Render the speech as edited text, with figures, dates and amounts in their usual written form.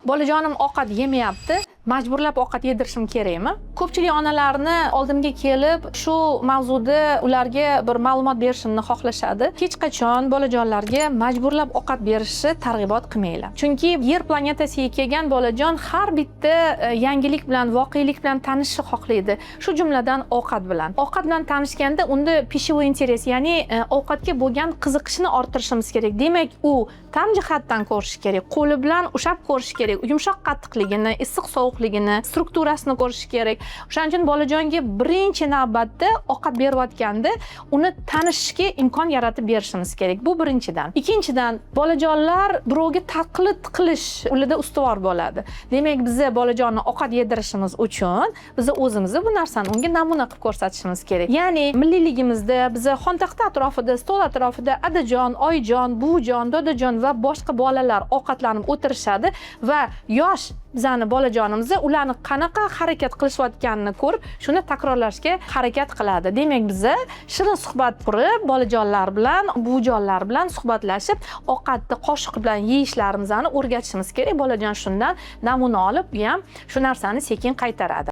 Bolajonim ovqat yemayapti. Majburlab ovqat yedirishim kerakmi? Ko'pchilik onalarni oldimga kelib, shu mavzuda ularga bir ma'lumot berishimni xohlashadi. Hech qachon bolajonlarga majburlab ovqat berishni targ'ibot qilmanglar. Chunki Yer planetasiga kelgan bolajon har bitta yangilik bilan, voqelik bilan tanishishni xohlaydi. Shu jumladan ovqat bilan. Ovqat bilan tanishganda unda pищевой интерес, ya'ni ovqatga bo'lgan qiziqishni orttirishimiz kerak. Demak, u ta'm jihatdan ko'rish kerak, qo'li bilan ushlab ko'rish kerak, yumshoq qattiqligini, issiq sovuqligini, strukturasini ko'rish kerak. O'shaning uchun bolajonga birinchi navbatda ovqat berayotganda uni tanishishga imkon yaratib berishimiz kerak. Bu birinchidan. Ikkinchidan, bolajonlar birovga taqlid qilish ularda ustuvor bo'ladi. Demak, biz bolajonni ovqat yedirishimiz uchun biz o'zimiz bu narsani unga namuna qilib ko'rsatishimiz kerak. Ya'ni milliyligimizda biz xontaxta atrofida, stol atrofida adajon, oyijon, buvijon, dodajon va boshqa bolalar ovqatlanib o'tirishadi va yosh bizani bolajonimiz ularni qanaqa harakat qilishayotganini ko'rib, shuni takrorlashga harakat qiladi. Demak, biz shirin suhbat qurib, bolajonlar bilan, buvijonlar bilan suhbatlashib, ovqatni qoshiq bilan yeyishlarimizni o'rgatishimiz kerak. Bolajon shundan namuna olib, u ham shu narsani sekin qaytaradi.